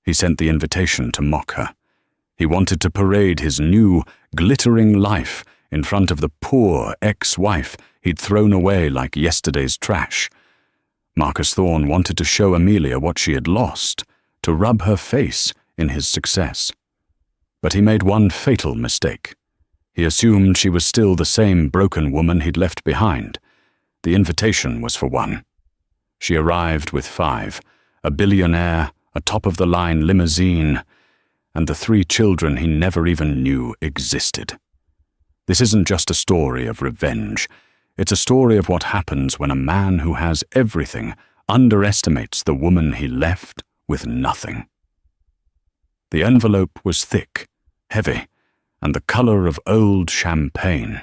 He sent the invitation to mock her. He wanted to parade his new, glittering life in front of the poor ex-wife he'd thrown away like yesterday's trash. Marcus Thorne wanted to show Amelia what she had lost, to rub her face in his success. But he made one fatal mistake. He assumed she was still the same broken woman he'd left behind. The invitation was for one. She arrived with 5, a billionaire, a top-of-the-line limousine, and the 3 children he never even knew existed. This isn't just a story of revenge. It's a story of what happens when a man who has everything underestimates the woman he left with nothing. The envelope was thick, heavy, and the color of old champagne.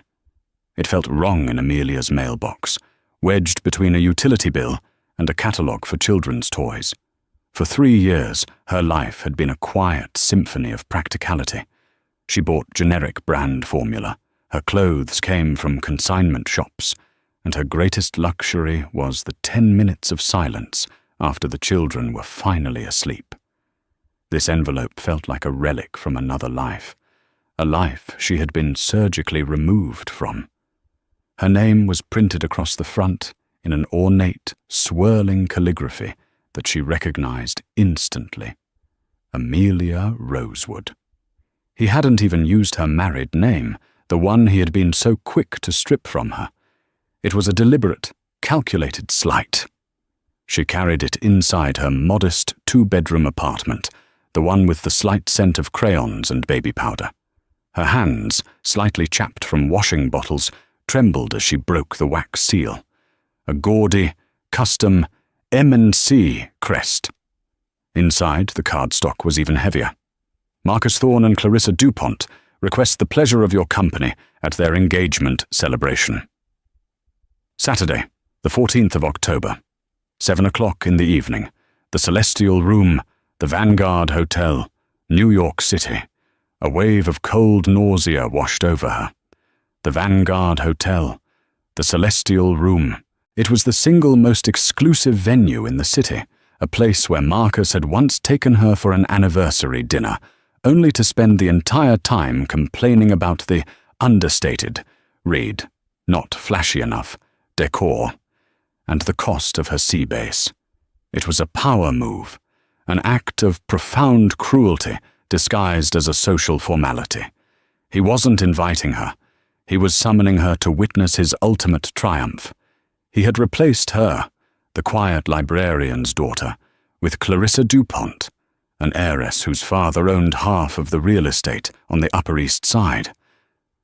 It felt wrong in Amelia's mailbox, wedged between a utility bill and a catalogue for children's toys. For 3 years, her life had been a quiet symphony of practicality. She bought generic brand formula. Her clothes came from consignment shops, and her greatest luxury was the 10 minutes of silence after the children were finally asleep. This envelope felt like a relic from another life, a life she had been surgically removed from. Her name was printed across the front in an ornate, swirling calligraphy that she recognized instantly. Amelia Rosewood. He hadn't even used her married name, the one he had been so quick to strip from her. It was a deliberate, calculated slight. She carried it inside her modest 2-bedroom apartment, the one with the slight scent of crayons and baby powder. Her hands, slightly chapped from washing bottles, trembled as she broke the wax seal. A gaudy, custom M&C crest. Inside, the cardstock was even heavier. Marcus Thorne and Clarissa DuPont request the pleasure of your company at their engagement celebration. Saturday, the 14th of October, 7 o'clock in the evening, the Celestial Room, the Vanguard Hotel, New York City. A wave of cold nausea washed over her. The Vanguard Hotel, the Celestial Room. It was the single most exclusive venue in the city, a place where Marcus had once taken her for an anniversary dinner, only to spend the entire time complaining about the understated, read, not flashy enough, decor, and the cost of her sea base. It was a power move, an act of profound cruelty disguised as a social formality. He wasn't inviting her. He was summoning her to witness his ultimate triumph. He had replaced her, the quiet librarian's daughter, with Clarissa DuPont, an heiress whose father owned half of the real estate on the Upper East Side.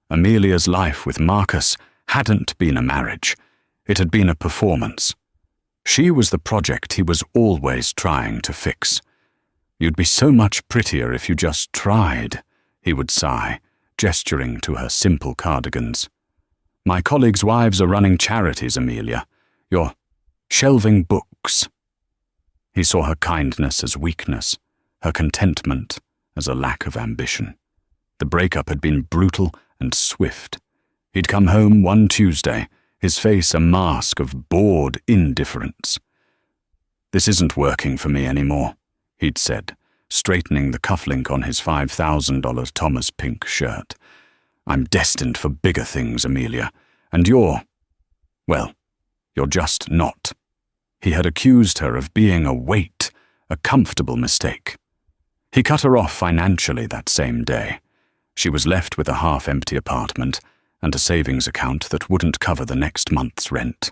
Amelia's life with Marcus hadn't been a marriage. It had been a performance. She was the project he was always trying to fix. "You'd be so much prettier if you just tried," he would sigh, gesturing to her simple cardigans. "My colleagues' wives are running charities, Amelia. You're shelving books." He saw her kindness as weakness, her contentment as a lack of ambition. The breakup had been brutal and swift. He'd come home one Tuesday, his face a mask of bored indifference. "This isn't working for me anymore," he'd said, straightening the cufflink on his $5,000 Thomas Pink shirt. "I'm destined for bigger things, Amelia, and you're just not." He had accused her of being a weight, a comfortable mistake. He cut her off financially that same day. She was left with a half-empty apartment and a savings account that wouldn't cover the next month's rent.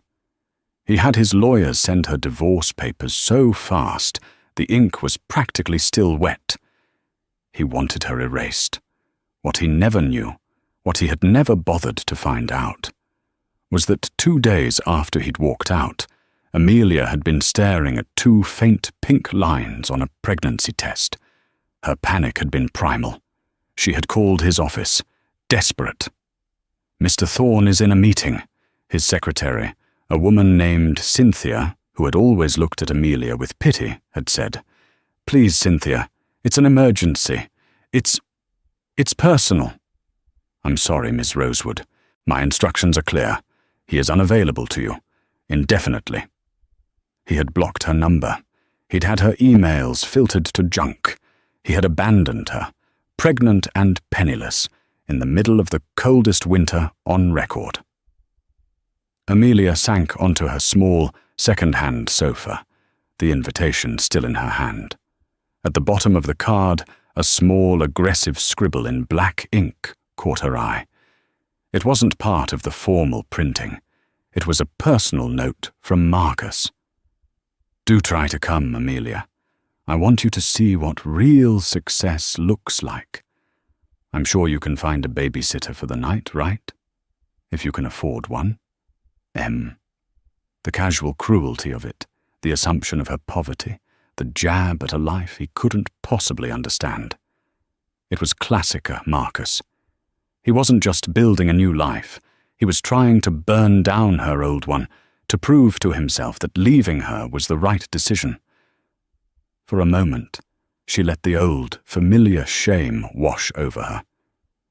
He had his lawyers send her divorce papers so fast the ink was practically still wet. He wanted her erased. What he never knew, what he had never bothered to find out, was that 2 days after he'd walked out, Amelia had been staring at 2 faint pink lines on a pregnancy test. Her panic had been primal. She had called his office, desperate. "Mr. Thorne is in a meeting," his secretary, a woman named Cynthia, who had always looked at Amelia with pity, had said. "Please, Cynthia, it's an emergency. It's personal." "I'm sorry, Miss Rosewood. My instructions are clear. He is unavailable to you, indefinitely." He had blocked her number. He'd had her emails filtered to junk. He had abandoned her, pregnant and penniless, in the middle of the coldest winter on record. Amelia sank onto her small, second-hand sofa, the invitation still in her hand. At the bottom of the card, a small, aggressive scribble in black ink caught her eye. It wasn't part of the formal printing. It was a personal note from Marcus. "Do try to come, Amelia. I want you to see what real success looks like. I'm sure you can find a babysitter for the night, right? If you can afford one. M." The casual cruelty of it, the assumption of her poverty, the jab at a life he couldn't possibly understand. It was classic Marcus. He wasn't just building a new life. He was trying to burn down her old one, to prove to himself that leaving her was the right decision. For a moment, she let the old, familiar shame wash over her.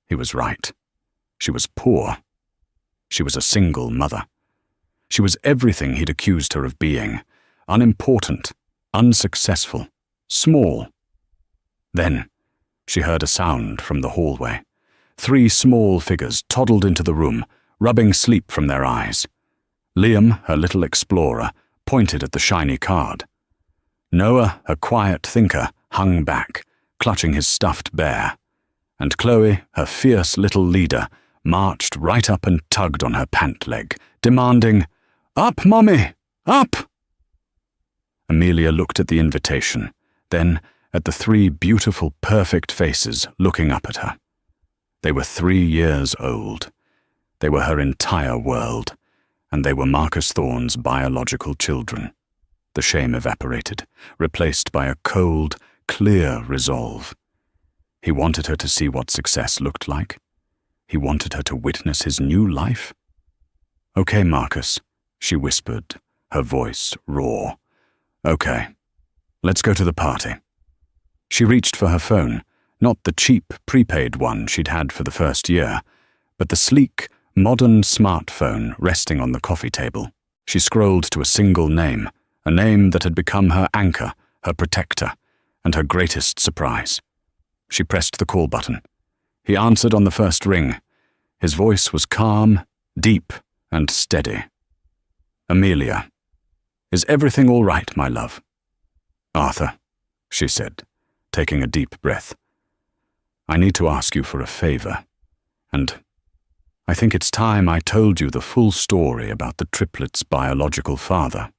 He was right. She was poor. She was a single mother. She was everything he'd accused her of being: unimportant, unsuccessful, small. Then she heard a sound from the hallway. 3 small figures toddled into the room, rubbing sleep from their eyes. Liam, her little explorer, pointed at the shiny card. Noah, her quiet thinker, hung back, clutching his stuffed bear. And Chloe, her fierce little leader, marched right up and tugged on her pant leg, demanding, "Up, Mummy! Up!" Amelia looked at the invitation, then at the 3 beautiful, perfect faces looking up at her. They were 3 years old. They were her entire world, and they were Marcus Thorne's biological children. The shame evaporated, replaced by a cold, clear resolve. He wanted her to see what success looked like. He wanted her to witness his new life. "Okay, Marcus," she whispered, her voice raw. "Okay, let's go to the party." She reached for her phone, not the cheap, prepaid one she'd had for the first year, but the sleek, modern smartphone resting on the coffee table. She scrolled to a single name, a name that had become her anchor, her protector, and her greatest surprise. She pressed the call button. He answered on the first ring. His voice was calm, deep, and steady. "Amelia, is everything all right, my love?" "Arthur," she said, taking a deep breath. "I need to ask you for a favor, and I think it's time I told you the full story about the triplets' biological father."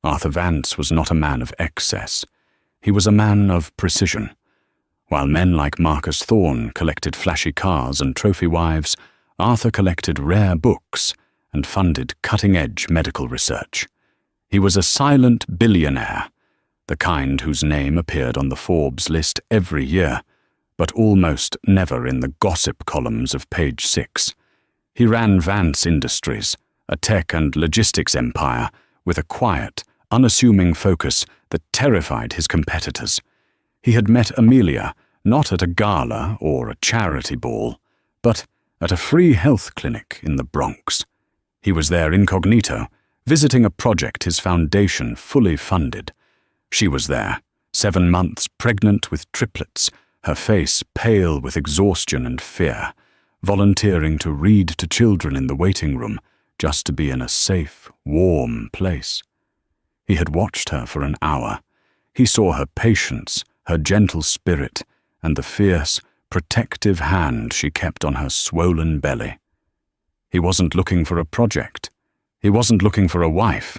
Arthur Vance was not a man of excess. He was a man of precision. While men like Marcus Thorne collected flashy cars and trophy wives, Arthur collected rare books and funded cutting-edge medical research. He was a silent billionaire, the kind whose name appeared on the Forbes list every year, but almost never in the gossip columns of page 6. He ran Vance Industries, a tech and logistics empire, with a quiet, unassuming focus that terrified his competitors. He had met Amelia not at a gala or a charity ball, but at a free health clinic in the Bronx. He was there incognito, visiting a project his foundation fully funded. She was there, 7 months pregnant with triplets, her face pale with exhaustion and fear, volunteering to read to children in the waiting room just to be in a safe, warm place. He had watched her for an hour. He saw her patience, her gentle spirit, and the fierce, protective hand she kept on her swollen belly. He wasn't looking for a project. He wasn't looking for a wife.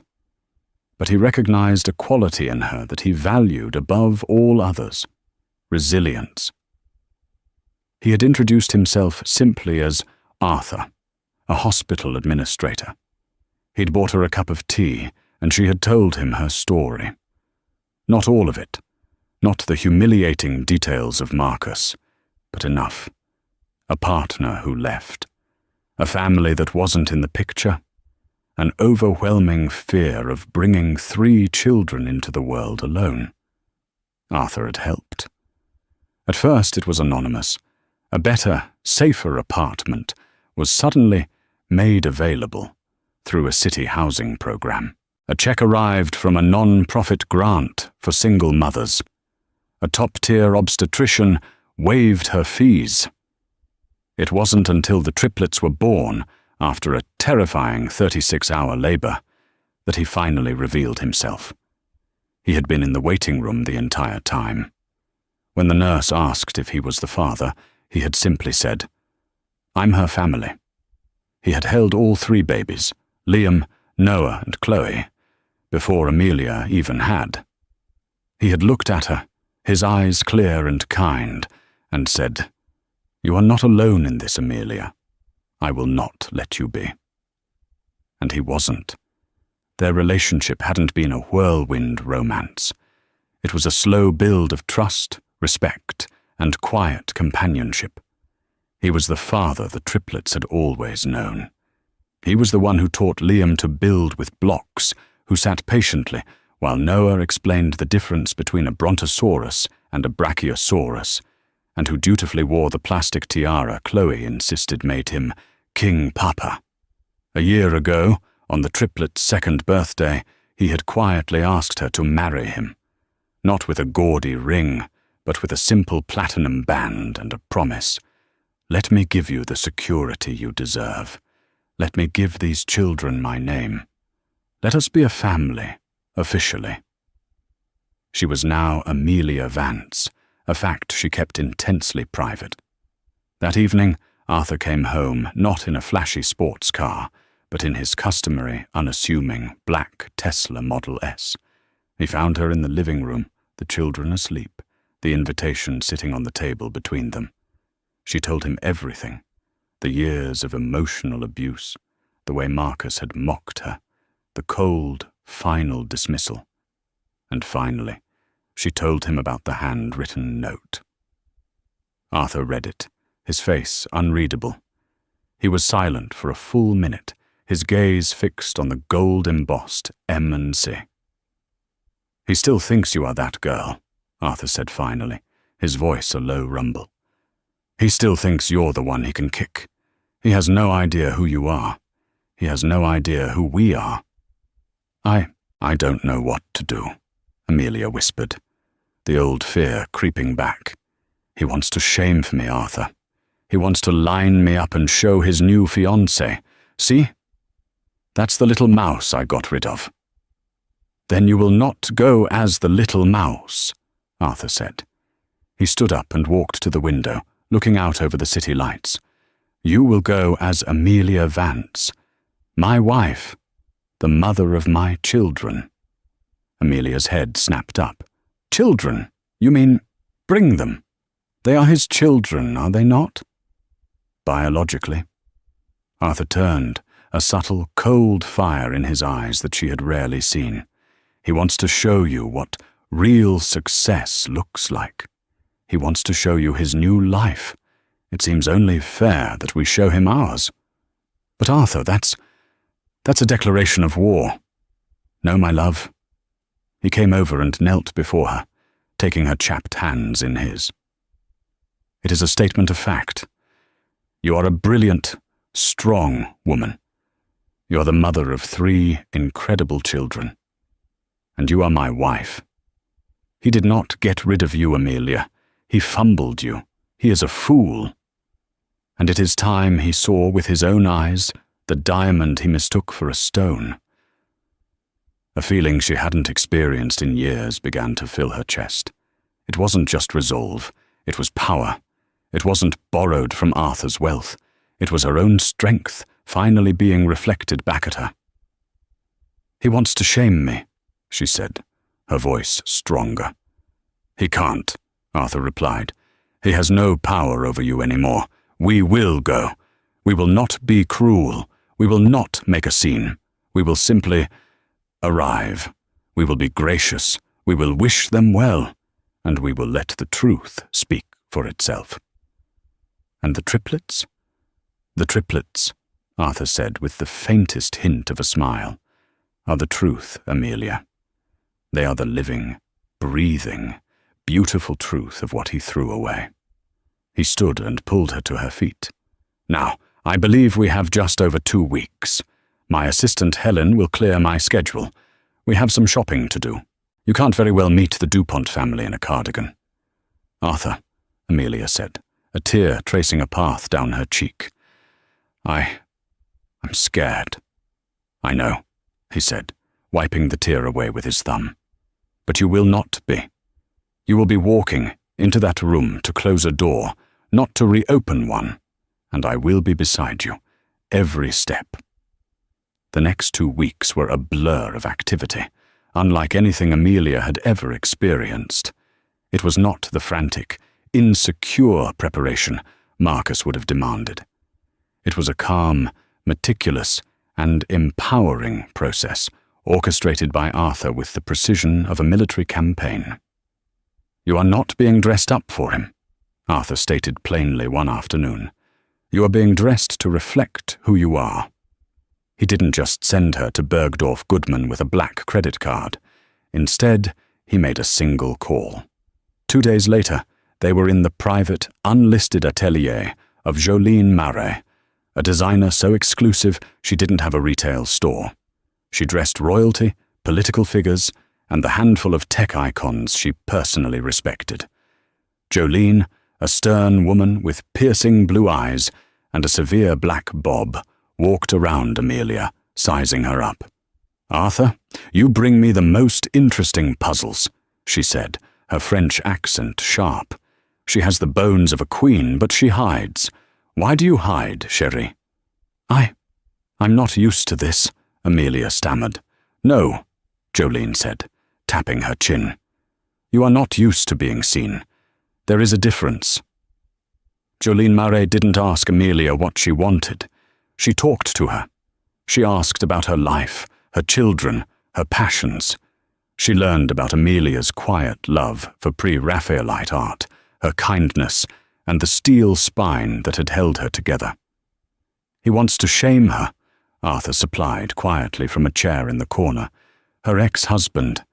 But he recognized a quality in her that he valued above all others: resilience. He had introduced himself simply as Arthur, a hospital administrator. He'd bought her a cup of tea, and she had told him her story. Not all of it, not the humiliating details of Marcus, but enough. A partner who left, a family that wasn't in the picture, an overwhelming fear of bringing 3 children into the world alone. Arthur had helped. At first it was anonymous. A better, safer apartment was suddenly made available through a city housing program. A check arrived from a non-profit grant for single mothers. A top-tier obstetrician waived her fees. It wasn't until the triplets were born, after a terrifying 36-hour labor, that he finally revealed himself. He had been in the waiting room the entire time. When the nurse asked if he was the father, he had simply said, "I'm her family." He had held all 3 babies, Liam, Noah, and Chloe, before Amelia even had. He had looked at her, his eyes clear and kind, and said, "You are not alone in this, Amelia. I will not let you be." And he wasn't. Their relationship hadn't been a whirlwind romance. It was a slow build of trust, respect, and quiet companionship. He was the father the triplets had always known. He was the one who taught Liam to build with blocks, who sat patiently while Noah explained the difference between a brontosaurus and a brachiosaurus, and who dutifully wore the plastic tiara Chloe insisted made him King Papa. A year ago, on the triplets' 2nd birthday, he had quietly asked her to marry him, not with a gaudy ring, but with a simple platinum band and a promise. "Let me give you the security you deserve. Let me give these children my name. Let us be a family, officially." She was now Amelia Vance, a fact she kept intensely private. That evening, Arthur came home not in a flashy sports car, but in his customary, unassuming, black Tesla Model S. He found her in the living room, the children asleep, the invitation sitting on the table between them. She told him everything, the years of emotional abuse, the way Marcus had mocked her, the cold, final dismissal. And finally, she told him about the handwritten note. Arthur read it, his face unreadable. He was silent for a full minute, his gaze fixed on the gold-embossed M and C. "He still thinks you are that girl," Arthur said finally, his voice a low rumble. "He still thinks you're the one he can kick. He has no idea who you are. He has no idea who we are." I don't know what to do," Amelia whispered, the old fear creeping back. "He wants to shame for me, Arthur. He wants to line me up and show his new fiancé. See? That's the little mouse I got rid of." "Then you will not go as the little mouse," Arthur said. He stood up and walked to the window, looking out over the city lights. "You will go as Amelia Vance, my wife, the mother of my children." Amelia's head snapped up. "Children? You mean, bring them? They are his children, are they not?" "Biologically." Arthur turned, a subtle, cold fire in his eyes that she had rarely seen. "He wants to show you what real success looks like. He wants to show you his new life. It seems only fair that we show him ours." "But Arthur, that's a declaration of war." "No, my love." He came over and knelt before her, taking her chapped hands in his. "It is a statement of fact. You are a brilliant, strong woman. You are the mother of 3 incredible children. And you are my wife. He did not get rid of you, Amelia. He fumbled you. He is a fool. And it is time he saw with his own eyes the diamond he mistook for a stone." A feeling she hadn't experienced in years began to fill her chest. It wasn't just resolve, it was power. It wasn't borrowed from Arthur's wealth. It was her own strength finally being reflected back at her. "He wants to shame me," she said, her voice stronger. "He can't," Arthur replied. "He has no power over you anymore. We will go. We will not be cruel. We will not make a scene. We will simply arrive. We will be gracious. We will wish them well. And we will let the truth speak for itself." "And the triplets?" "The triplets," Arthur said with the faintest hint of a smile, "are the truth, Amelia. They are the living, breathing, beautiful truth of what he threw away." He stood and pulled her to her feet. "Now, I believe we have just over 2 weeks. My assistant Helen will clear my schedule. We have some shopping to do. You can't very well meet the DuPont family in a cardigan." "Arthur," Amelia said, a tear tracing a path down her cheek. I'm scared." "I know," he said, wiping the tear away with his thumb. "But you will not be. You will be walking into that room to close a door, not to reopen one, and I will be beside you, every step." The next 2 weeks were a blur of activity, unlike anything Amelia had ever experienced. It was not the frantic, insecure preparation Marcus would have demanded. It was a calm, meticulous, and empowering process, orchestrated by Arthur with the precision of a military campaign. "You are not being dressed up for him," Arthur stated plainly one afternoon. "You are being dressed to reflect who you are." He didn't just send her to Bergdorf Goodman with a black credit card. Instead, he made a single call. 2 days later, they were in the private, unlisted atelier of Jolene Marais, a designer so exclusive she didn't have a retail store. She dressed royalty, political figures, and the handful of tech icons she personally respected. Jolene, a stern woman with piercing blue eyes and a severe black bob, walked around Amelia, sizing her up. "Arthur, you bring me the most interesting puzzles," she said, her French accent sharp. "She has the bones of a queen, but she hides. Why do you hide, chérie?" I'm not used to this," Amelia stammered. "No," Jolene said, tapping her chin. "You are not used to being seen. There is a difference." Jolene Marais didn't ask Amelia what she wanted. She talked to her. She asked about her life, her children, her passions. She learned about Amelia's quiet love for pre-Raphaelite art, her kindness, and the steel spine that had held her together. "He wants to shame her," Arthur supplied quietly from a chair in the corner. "Her ex-husband.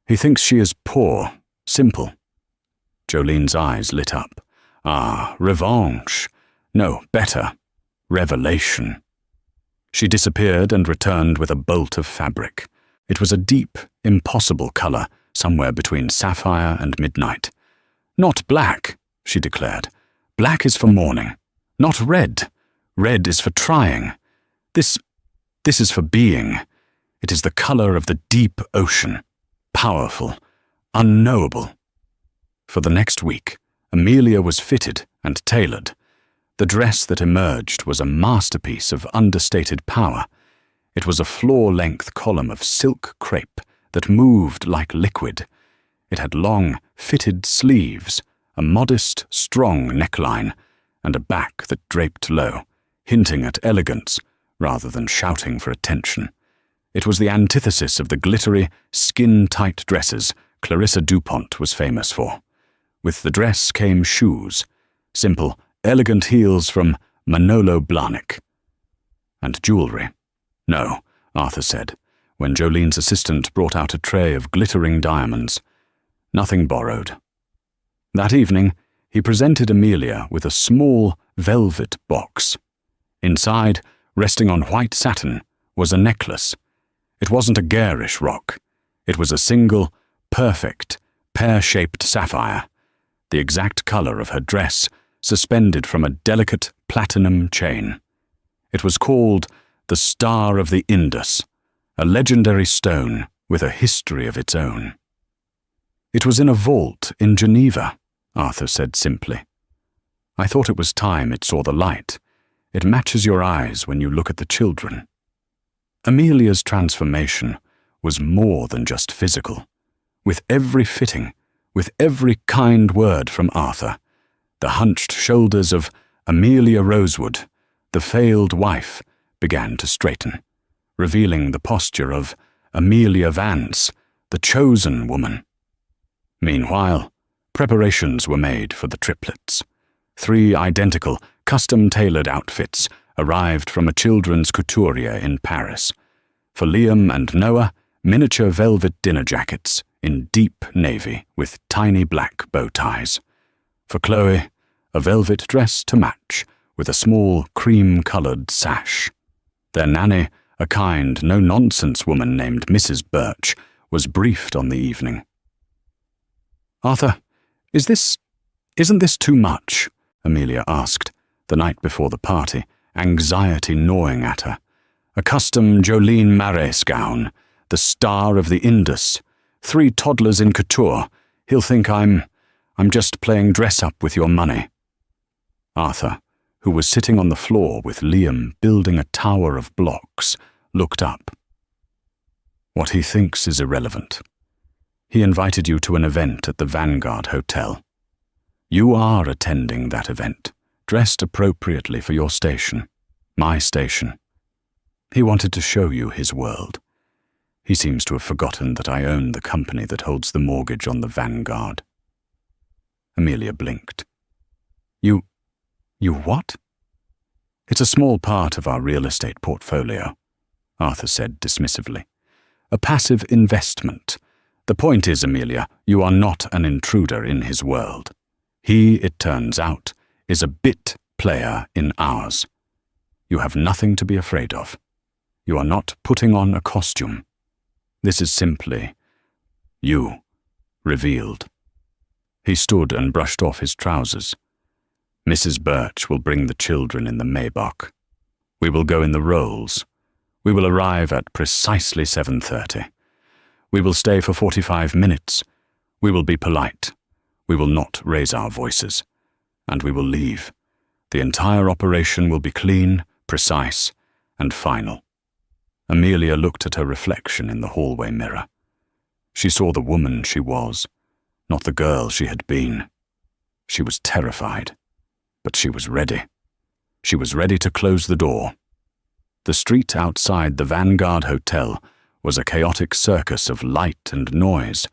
He thinks she is poor, simple." Jolene's eyes lit up. "Ah, revanche. No, better. Revelation." She disappeared and returned with a bolt of fabric. It was a deep, impossible color, somewhere between sapphire and midnight. "Not black," she declared. "Black is for mourning. Not red. Red is for trying. This is for being. It is the color of the deep ocean. Powerful. Unknowable." For the next week, Amelia was fitted and tailored. The dress that emerged was a masterpiece of understated power. It was a floor-length column of silk crepe that moved like liquid. It had long, fitted sleeves, a modest, strong neckline, and a back that draped low, hinting at elegance rather than shouting for attention. It was the antithesis of the glittery, skin-tight dresses Clarissa DuPont was famous for. With the dress came shoes, simple, elegant heels from Manolo Blahnik. And jewelry. "No," Arthur said, when Jolene's assistant brought out a tray of glittering diamonds. "Nothing borrowed." That evening, he presented Amelia with a small velvet box. Inside, resting on white satin, was a necklace. It wasn't a garish rock. It was a single, perfect, pear-shaped sapphire, the exact color of her dress, suspended from a delicate platinum chain. It was called the Star of the Indus, a legendary stone with a history of its own. "It was in a vault in Geneva," Arthur said simply. "I thought it was time it saw the light. It matches your eyes when you look at the children." Amelia's transformation was more than just physical. With every fitting, with every kind word from Arthur, the hunched shoulders of Amelia Rosewood, the failed wife, began to straighten, revealing the posture of Amelia Vance, the chosen woman. Meanwhile, preparations were made for the triplets. 3 identical, custom-tailored outfits arrived from a children's couturier in Paris. For Liam and Noah, miniature velvet dinner jackets in deep navy with tiny black bow ties. For Chloe, a velvet dress to match with a small cream-colored sash. Their nanny, A kind, no-nonsense woman named Mrs. Birch was briefed on the evening. "Arthur, isn't this too much?" Amelia asked, the night before the party, anxiety gnawing at her. "A custom Jolene Marais gown, the star of the Indus, 3 toddlers in couture. He'll think I'm just playing dress-up with your money." Arthur, who was sitting on the floor with Liam building a tower of blocks, looked up. "What he thinks is irrelevant. He invited you to an event at the Vanguard Hotel. You are attending that event, dressed appropriately for your station, my station. He wanted to show you his world. He seems to have forgotten that I own the company that holds the mortgage on the Vanguard." Amelia blinked. You what?" "It's a small part of our real estate portfolio," Arthur said dismissively. "A passive investment. The point is, Amelia, you are not an intruder in his world. He, it turns out, is a bit player in ours. You have nothing to be afraid of. You are not putting on a costume. This is simply you, revealed." He stood and brushed off his trousers. "Mrs. Birch will bring the children in the Maybach. We will go in the Rolls. We will arrive at precisely 7:30. We will stay for 45 minutes. We will be polite. We will not raise our voices. And we will leave. The entire operation will be clean, precise, and final." Amelia looked at her reflection in the hallway mirror. She saw the woman she was, not the girl she had been. She was terrified, but she was ready. She was ready to close the door. The street outside the Vanguard Hotel was a chaotic circus of light and noise.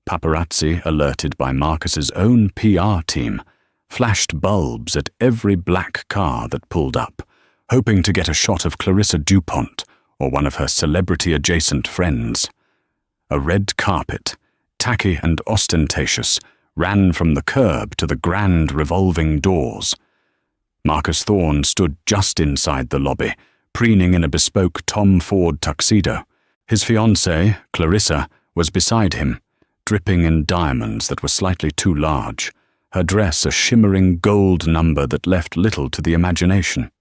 Paparazzi, alerted by Marcus's own PR team, flashed bulbs at every black car that pulled up, hoping to get a shot of Clarissa DuPont or one of her celebrity-adjacent friends. A red carpet, tacky and ostentatious, ran from the curb to the grand revolving doors. Marcus Thorne stood just inside the lobby, preening in a bespoke Tom Ford tuxedo. His fiancée, Clarissa, was beside him, dripping in diamonds that were slightly too large, her dress a shimmering gold number that left little to the imagination.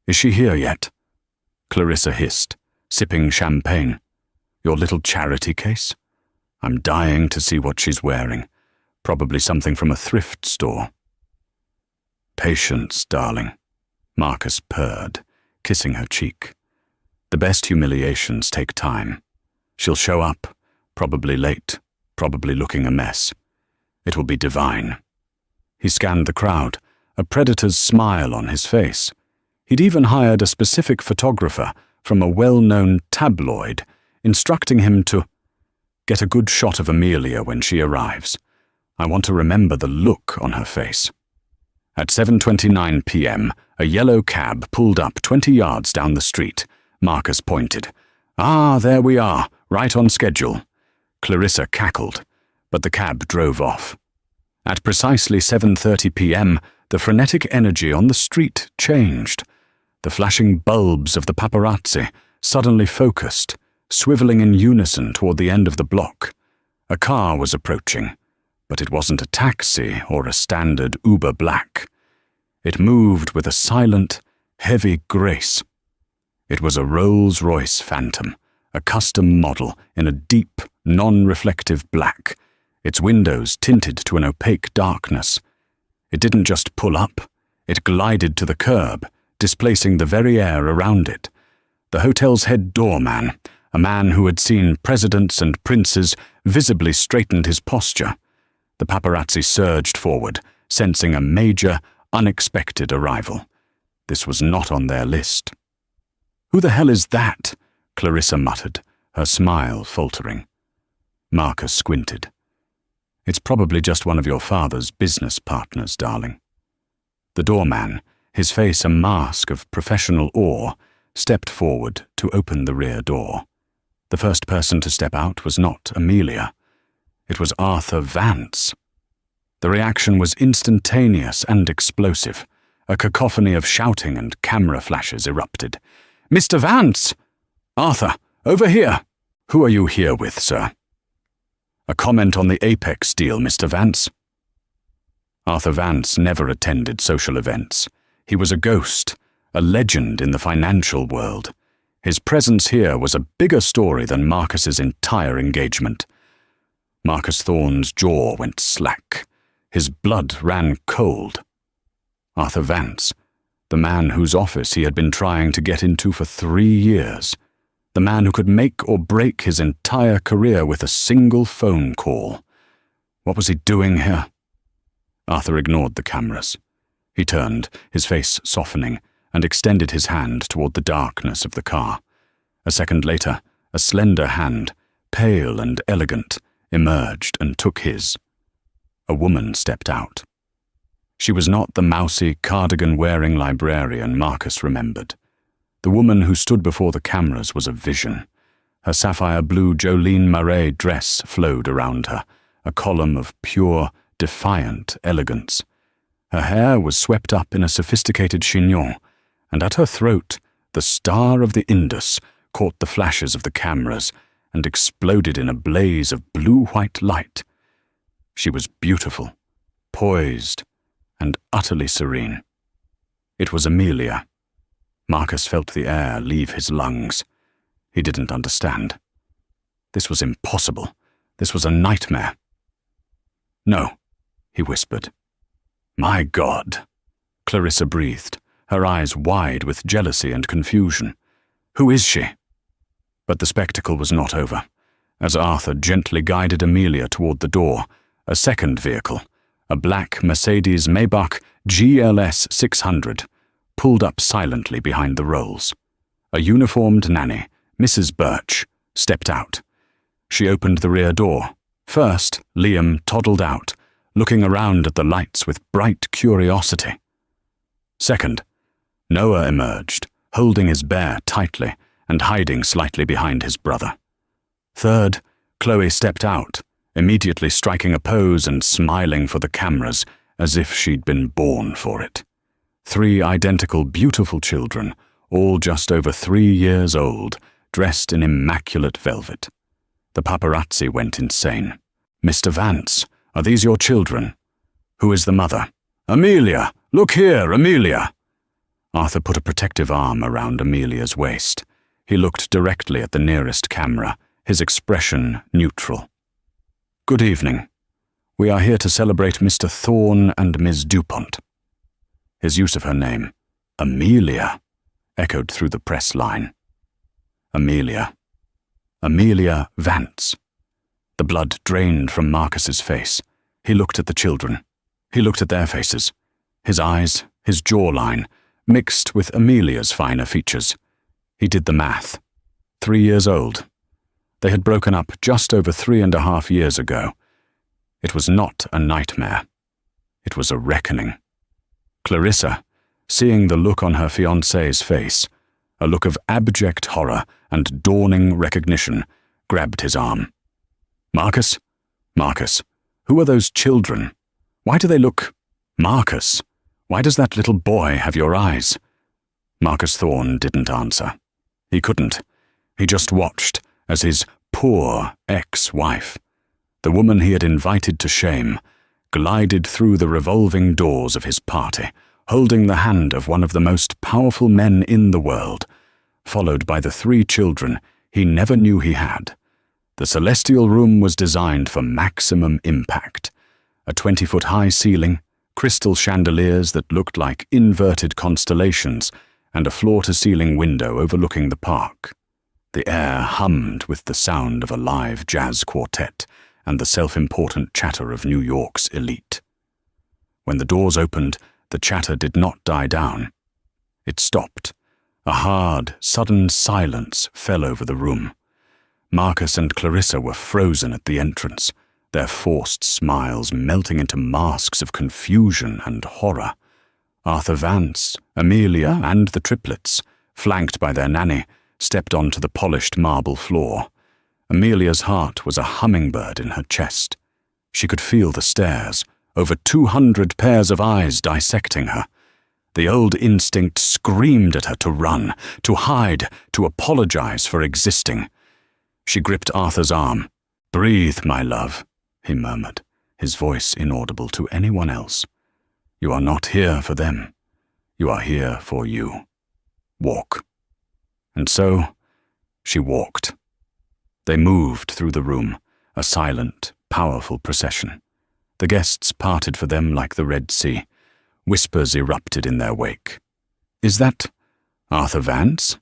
"Is she here yet?" Clarissa hissed, sipping champagne. "Your little charity case? I'm dying to see what she's wearing. Probably something from a thrift store." "Patience, darling," Marcus purred, kissing her cheek. "The best humiliations take time. She'll show up, probably late, probably looking a mess. It will be divine." He scanned the crowd, a predator's smile on his face. He'd even hired a specific photographer from a well-known tabloid, instructing him to get a good shot of Amelia when she arrives. I want to remember the look on her face. At 7:29 p.m., a yellow cab pulled up 20 yards down the street. Marcus pointed. "Ah, there we are, right on schedule." Clarissa cackled, but the cab drove off. At precisely 7:30 p.m., the frenetic energy on the street changed. The flashing bulbs of the paparazzi suddenly focused, swiveling in unison toward the end of the block. A car was approaching, but it wasn't a taxi or a standard Uber Black. It moved with a silent, heavy grace. It was a Rolls-Royce Phantom, a custom model in a deep, non-reflective black, its windows tinted to an opaque darkness. It didn't just pull up, it glided to the curb, displacing the very air around it. The hotel's head doorman, a man who had seen presidents and princes, visibly straightened his posture. The paparazzi surged forward, sensing a major, unexpected arrival. This was not on their list. "Who the hell is that?" Clarissa muttered, her smile faltering. Marcus squinted. "It's probably just one of your father's business partners, darling." The doorman, his face a mask of professional awe, stepped forward to open the rear door. The first person to step out was not Amelia. It was Arthur Vance. The reaction was instantaneous and explosive. A cacophony of shouting and camera flashes erupted. Mr. Vance! Arthur, over here! Who are you here with, sir? A comment on the Apex deal, Mr. Vance? Arthur Vance never attended social events. He was a ghost, a legend in the financial world. His presence here was a bigger story than Marcus's entire engagement. Marcus Thorne's jaw went slack. His blood ran cold. Arthur Vance, the man whose office he had been trying to get into for 3 years, the man who could make or break his entire career with a single phone call. What was he doing here? Arthur ignored the cameras. He turned, his face softening, and extended his hand toward the darkness of the car. A second later, a slender hand, pale and elegant, emerged and took his. A woman stepped out. She was not the mousy, cardigan-wearing librarian Marcus remembered. The woman who stood before the cameras was a vision. Her sapphire-blue Jolene Marais dress flowed around her, a column of pure, defiant elegance. Her hair was swept up in a sophisticated chignon, and at her throat, the star of the Indus caught the flashes of the cameras and exploded in a blaze of blue-white light. She was beautiful, poised, and utterly serene. It was Amelia. Marcus felt the air leave his lungs. He didn't understand. This was impossible. This was a nightmare. "No," he whispered. "My God," Clarissa breathed, her eyes wide with jealousy and confusion. "Who is she?" But the spectacle was not over. As Arthur gently guided Amelia toward the door, a second vehicle, a black Mercedes Maybach GLS 600, pulled up silently behind the rolls. A uniformed nanny, Mrs. Birch, stepped out. She opened the rear door. First, Liam toddled out, looking around at the lights with bright curiosity. Second, Noah emerged, holding his bear tightly and hiding slightly behind his brother. Third, Chloe stepped out, immediately striking a pose and smiling for the cameras as if she'd been born for it. 3 identical, beautiful children, all just over 3 years old, dressed in immaculate velvet. The paparazzi went insane. "Mr. Vance, are these your children? Who is the mother?" "Amelia! Look here, Amelia!" Arthur put a protective arm around Amelia's waist. He looked directly at the nearest camera, his expression neutral. "Good evening. We are here to celebrate Mr. Thorne and Ms. Dupont." His use of her name, Amelia, echoed through the press line. Amelia. Amelia Vance. The blood drained from Marcus's face. He looked at the children. He looked at their faces. His eyes, his jawline, mixed with Amelia's finer features. He did the math. 3 years old. They had broken up just over 3.5 years ago. It was not a nightmare. It was a reckoning. Clarissa, seeing the look on her fiancé's face, a look of abject horror and dawning recognition, grabbed his arm. "Marcus? Marcus, who are those children? Why do they look... Marcus, why does that little boy have your eyes?" Marcus Thorne didn't answer. He couldn't. He just watched as his poor ex-wife, the woman he had invited to shame, glided through the revolving doors of his party, holding the hand of one of the most powerful men in the world, followed by the 3 children he never knew he had. The celestial room was designed for maximum impact. A 20-foot-high ceiling, crystal chandeliers that looked like inverted constellations, and a floor-to-ceiling window overlooking the park. The air hummed with the sound of a live jazz quartet and the self-important chatter of New York's elite. When the doors opened, the chatter did not die down. It stopped. A hard, sudden silence fell over the room. Marcus and Clarissa were frozen at the entrance, their forced smiles melting into masks of confusion and horror. Arthur Vance, Amelia, and the Triplets, flanked by their nanny, stepped onto the polished marble floor. Amelia's heart was a hummingbird in her chest. She could feel the stares, over 200 pairs of eyes dissecting her. The old instinct screamed at her to run, to hide, to apologize for existing. She gripped Arthur's arm. "Breathe, my love," he murmured, his voice inaudible to anyone else. "You are not here for them. You are here for you. Walk." And so, she walked. They moved through the room, a silent, powerful procession. The guests parted for them like the Red Sea. Whispers erupted in their wake. "Is that Arthur Vance?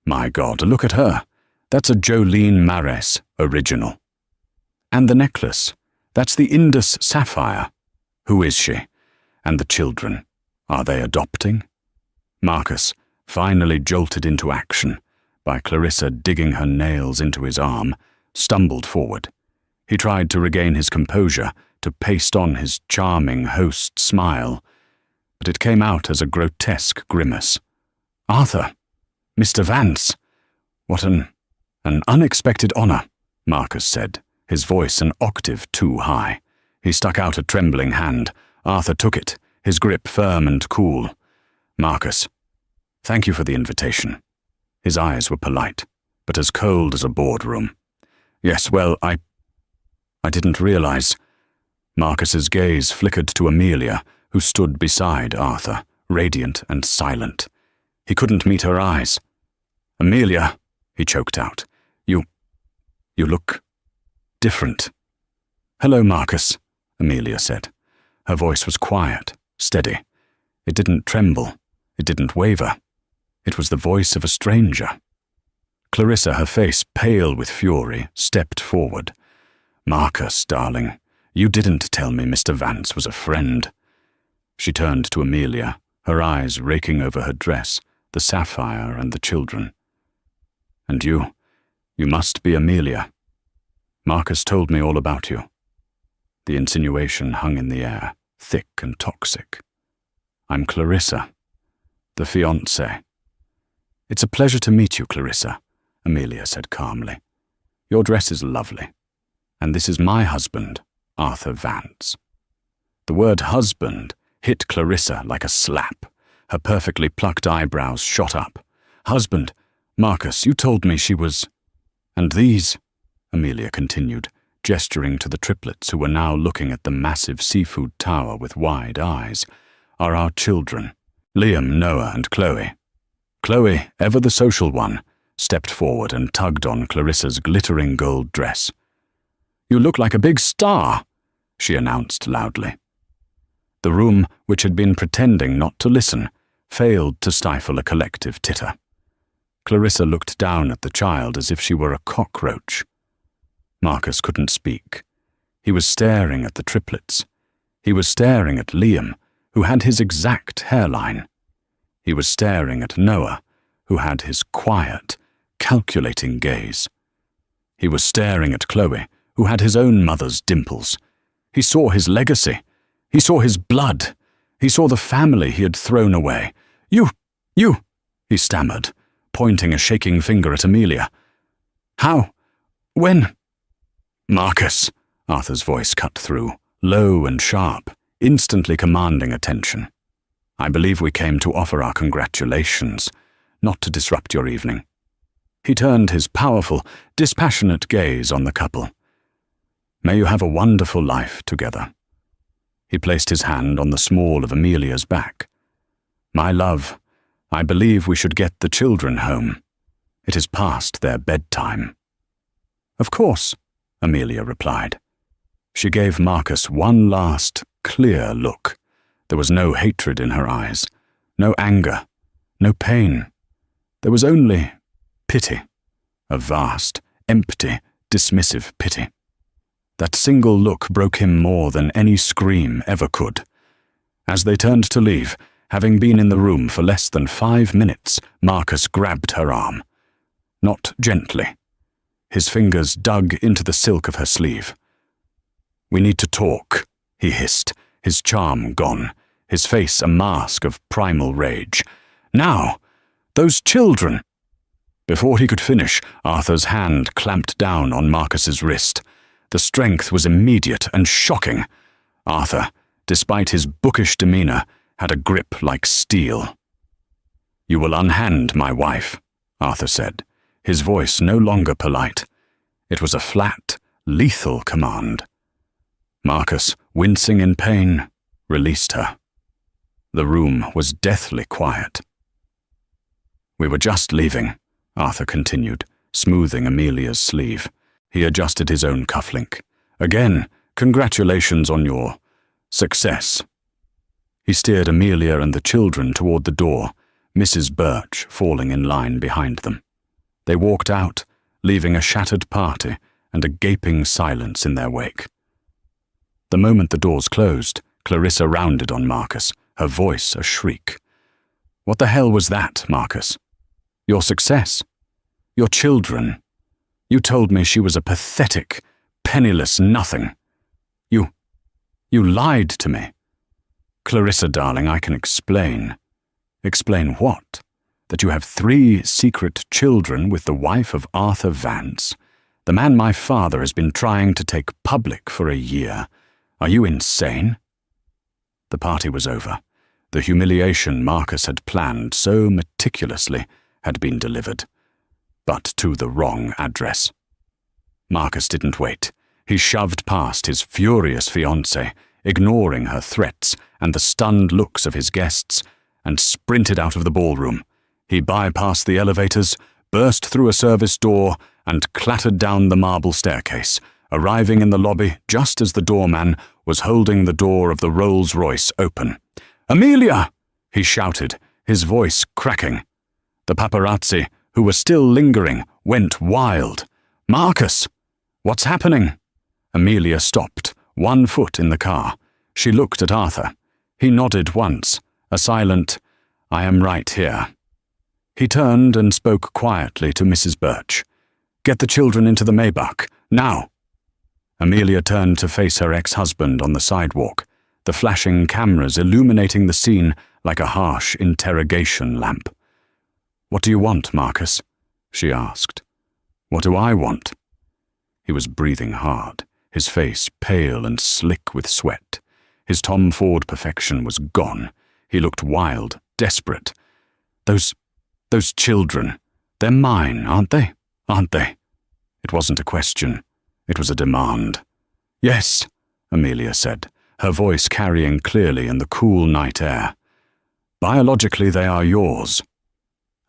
My God, look at her. That's a Jolene Mares original. And the necklace, that's the Indus sapphire. Who is she? And the children, are they adopting?" Marcus, finally jolted into action by Clarissa digging her nails into his arm, stumbled forward. He tried to regain his composure, to paste on his charming host smile, but it came out as a grotesque grimace. "Arthur! Mr. Vance! What an unexpected honor," Marcus said, his voice an octave too high. He stuck out a trembling hand. Arthur took it, his grip firm and cool. "Marcus, thank you for the invitation." His eyes were polite, but as cold as a boardroom. "Yes, well, I didn't realize." Marcus's gaze flickered to Amelia, who stood beside Arthur, radiant and silent. He couldn't meet her eyes. "Amelia," he choked out, You look different." "Hello, Marcus," Amelia said. Her voice was quiet, steady. It didn't tremble. It didn't waver. It was the voice of a stranger. Clarissa, her face pale with fury, stepped forward. "Marcus, darling, you didn't tell me Mr. Vance was a friend." She turned to Amelia, her eyes raking over her dress, the sapphire and the children. "And you must be Amelia. Marcus told me all about you." The insinuation hung in the air, thick and toxic. "I'm Clarissa, the fiancée." "It's a pleasure to meet you, Clarissa," Amelia said calmly. "Your dress is lovely. And this is my husband, Arthur Vance." The word husband hit Clarissa like a slap. Her perfectly plucked eyebrows shot up. "Husband, Marcus, you told me she was—" "And these," Amelia continued, gesturing to the triplets who were now looking at the massive seafood tower with wide eyes, "are our children, Liam, Noah, and Chloe." Chloe, ever the social one, stepped forward and tugged on Clarissa's glittering gold dress. "You look like a big star," she announced loudly. The room, which had been pretending not to listen, failed to stifle a collective titter. Clarissa looked down at the child as if she were a cockroach. Marcus couldn't speak. He was staring at the triplets. He was staring at Liam, who had his exact hairline. He was staring at Noah, who had his quiet, calculating gaze. He was staring at Chloe, who had his own mother's dimples. He saw his legacy. He saw his blood. He saw the family he had thrown away. You, he stammered, pointing a shaking finger at Amelia. "How? When?" "Marcus," Arthur's voice cut through, low and sharp, instantly commanding attention. "I believe we came to offer our congratulations, not to disrupt your evening." He turned his powerful, dispassionate gaze on the couple. "May you have a wonderful life together." He placed his hand on the small of Amelia's back. "My love, I believe we should get the children home. It is past their bedtime." "Of course," Amelia replied. She gave Marcus one last, clear look. There was no hatred in her eyes, no anger, no pain. There was only pity, a vast, empty, dismissive pity. That single look broke him more than any scream ever could. As they turned to leave, having been in the room for less than 5 minutes, Marcus grabbed her arm. Not gently. His fingers dug into the silk of her sleeve. "We need to talk," he hissed, his charm gone, his face a mask of primal rage. "Now! Those children!" Before he could finish, Arthur's hand clamped down on Marcus's wrist. The strength was immediate and shocking. Arthur, despite his bookish demeanor, had a grip like steel. "You will unhand my wife," Arthur said, his voice no longer polite. It was a flat, lethal command. Marcus, wincing in pain, released her. The room was deathly quiet. "We were just leaving," Arthur continued, smoothing Amelia's sleeve. He adjusted his own cufflink. "Again, congratulations on your success." He steered Amelia and the children toward the door, Mrs. Birch falling in line behind them. They walked out, leaving a shattered party and a gaping silence in their wake. The moment the doors closed, Clarissa rounded on Marcus, her voice a shriek. "What the hell was that, Marcus? Your success? Your children? You told me she was a pathetic, penniless nothing. You lied to me." "Clarissa, darling, I can explain." "Explain what? That you have 3 secret children with the wife of Arthur Vance, the man my father has been trying to take public for a year. Are you insane?" The party was over. The humiliation Marcus had planned so meticulously had been delivered, but to the wrong address. Marcus didn't wait. He shoved past his furious fiancée, ignoring her threats and the stunned looks of his guests, and sprinted out of the ballroom. He bypassed the elevators, burst through a service door, and clattered down the marble staircase, arriving in the lobby just as the doorman was holding the door of the Rolls-Royce open. "Amelia!" he shouted, his voice cracking. The paparazzi, who were still lingering, went wild. "Marcus! What's happening?" Amelia stopped, 1 foot in the car. She looked at Arthur. He nodded once, a silent, "I am right here." He turned and spoke quietly to Mrs. Birch. "Get the children into the Maybach, now." Amelia turned to face her ex-husband on the sidewalk, the flashing cameras illuminating the scene like a harsh interrogation lamp. "What do you want, Marcus?" she asked. "What do I want?" He was breathing hard, his face pale and slick with sweat. His Tom Ford perfection was gone. He looked wild, desperate. Those children, they're mine, aren't they? Aren't they?" It wasn't a question. It was a demand. "Yes," Amelia said, her voice carrying clearly in the cool night air. "Biologically, they are yours."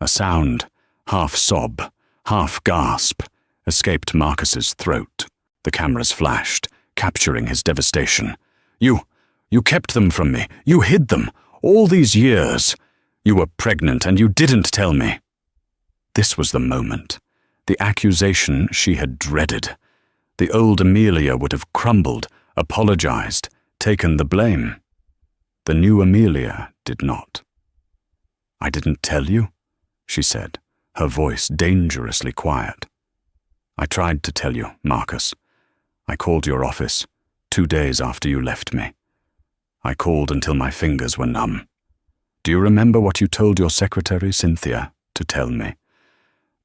A sound, half sob, half gasp, escaped Marcus's throat. The cameras flashed, capturing his devastation. You kept them from me. You hid them. All these years. You were pregnant and you didn't tell me." This was the moment. The accusation she had dreaded. The old Amelia would have crumbled, apologized, taken the blame. The new Amelia did not. "I didn't tell you," she said, her voice dangerously quiet. "I tried to tell you, Marcus. I called your office 2 days after you left me. I called until my fingers were numb. Do you remember what you told your secretary, Cynthia, to tell me?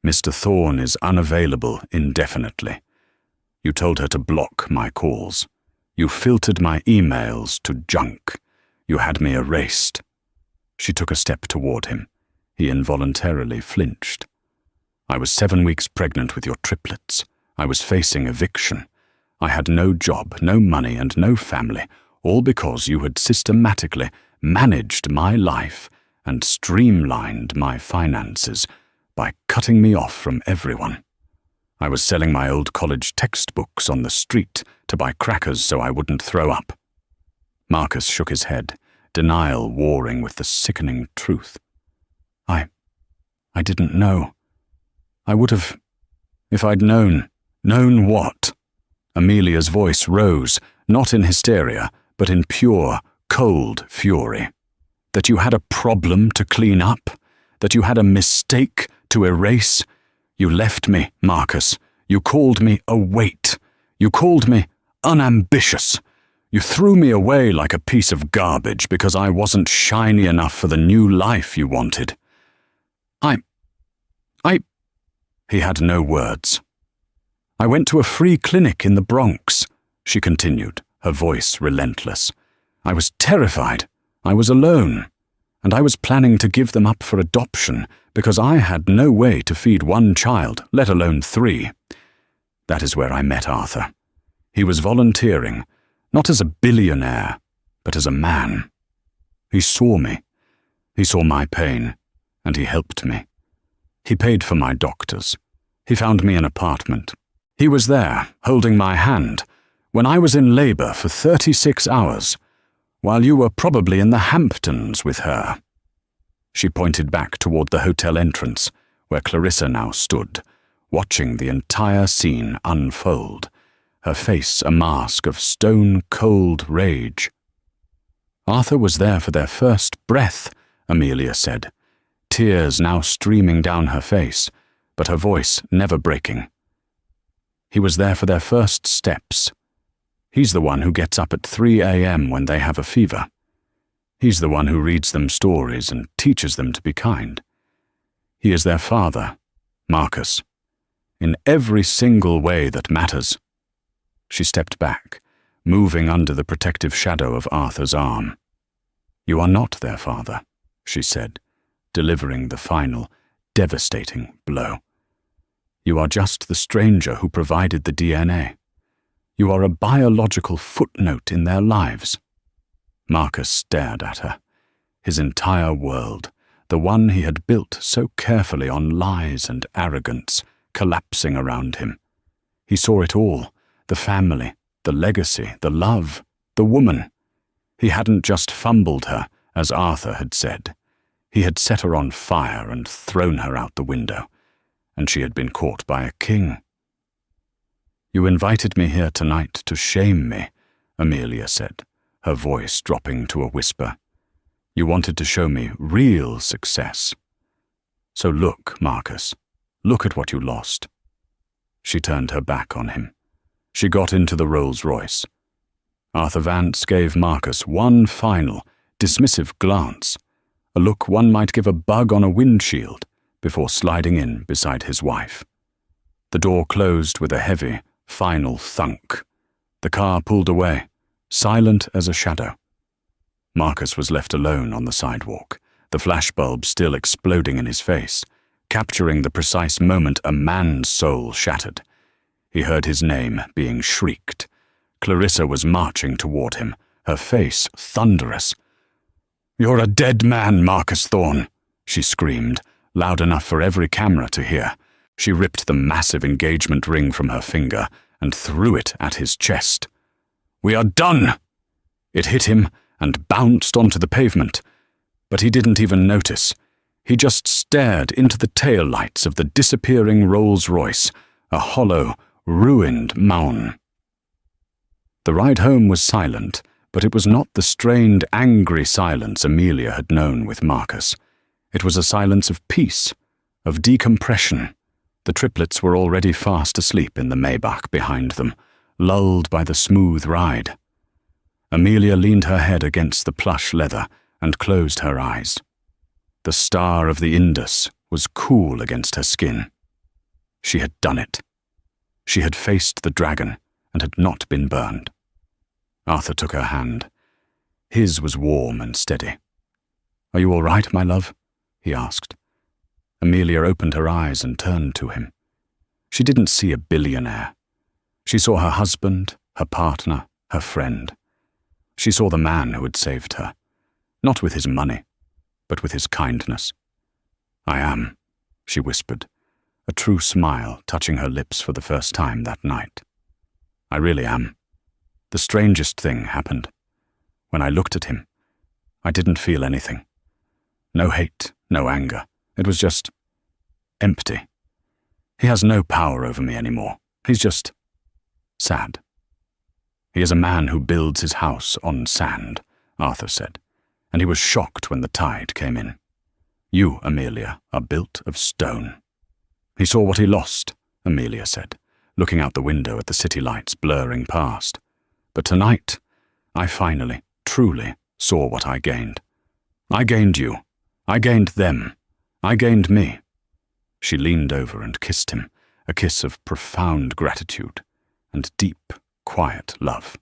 Mr. Thorne is unavailable indefinitely. You told her to block my calls. You filtered my emails to junk. You had me erased." She took a step toward him. He involuntarily flinched. "I was 7 weeks pregnant with your triplets. I was facing eviction. I had no job, no money, and no family, all because you had systematically managed my life and streamlined my finances by cutting me off from everyone. I was selling my old college textbooks on the street to buy crackers so I wouldn't throw up." Marcus shook his head, denial warring with the sickening truth. I didn't know. I would have, if I'd known." "Known what?" Amelia's voice rose, not in hysteria, but in pure, cold fury. "That you had a problem to clean up? That you had a mistake to erase? You left me, Marcus. You called me a weight. You called me unambitious. You threw me away like a piece of garbage because I wasn't shiny enough for the new life you wanted. He had no words. "I went to a free clinic in the Bronx," she continued, her voice relentless. "I was terrified. I was alone, and I was planning to give them up for adoption because I had no way to feed one child, let alone 3. That is where I met Arthur. He was volunteering, not as a billionaire, but as a man. He saw me. He saw my pain, and he helped me. He paid for my doctors. He found me an apartment. He was there, holding my hand, when I was in labor for 36 hours, while you were probably in the Hamptons with her. She pointed back toward the hotel entrance, where Clarissa now stood, watching the entire scene unfold, her face a mask of stone-cold rage. Arthur was there for their first breath, Amelia said, tears now streaming down her face, but her voice never breaking. He was there for their first steps. He's the one who gets up at 3 a.m. when they have a fever. He's the one who reads them stories and teaches them to be kind. He is their father, Marcus, in every single way that matters. She stepped back, moving under the protective shadow of Arthur's arm. You are not their father, she said, delivering the final, devastating blow. You are just the stranger who provided the DNA. You are a biological footnote in their lives. Marcus stared at her. His entire world, the one he had built so carefully on lies and arrogance, collapsing around him. He saw it all, the family, the legacy, the love, the woman. He hadn't just fumbled her, as Arthur had said. He had set her on fire and thrown her out the window, and she had been caught by a king. You invited me here tonight to shame me, Amelia said, her voice dropping to a whisper. You wanted to show me real success. So look, Marcus, look at what you lost. She turned her back on him. She got into the Rolls-Royce. Arthur Vance gave Marcus one final, dismissive glance, a look one might give a bug on a windshield, before sliding in beside his wife. The door closed with a heavy, final thunk. The car pulled away, silent as a shadow. Marcus was left alone on the sidewalk, the flashbulb still exploding in his face, capturing the precise moment a man's soul shattered. He heard his name being shrieked. Clarissa was marching toward him, her face thunderous. "You're a dead man, Marcus Thorne," she screamed, loud enough for every camera to hear. She ripped the massive engagement ring from her finger and threw it at his chest. "We are done!" It hit him and bounced onto the pavement, but he didn't even notice. He just stared into the taillights of the disappearing Rolls-Royce, a hollow, ruined mound. The ride home was silent, but it was not the strained, angry silence Amelia had known with Marcus. It was a silence of peace, of decompression. The triplets were already fast asleep in the Maybach behind them, lulled by the smooth ride. Amelia leaned her head against the plush leather and closed her eyes. The star of the Indus was cool against her skin. She had done it. She had faced the dragon and had not been burned. Arthur took her hand. His was warm and steady. "Are you all right, my love?" he asked. Amelia opened her eyes and turned to him. She didn't see a billionaire. She saw her husband, her partner, her friend. She saw the man who had saved her, not with his money, but with his kindness. "I am," she whispered, a true smile touching her lips for the first time that night. "I really am. The strangest thing happened. When I looked at him, I didn't feel anything. No hate, no anger. It was just empty. He has no power over me anymore. He's just sad." "He is a man who builds his house on sand," Arthur said, and he was shocked when the tide came in. "You, Amelia, are built of stone." "He saw what he lost," Amelia said, looking out the window at the city lights blurring past. "But tonight, I finally, truly saw what I gained. I gained you. I gained them. I gained me." She leaned over and kissed him, a kiss of profound gratitude and deep, quiet love.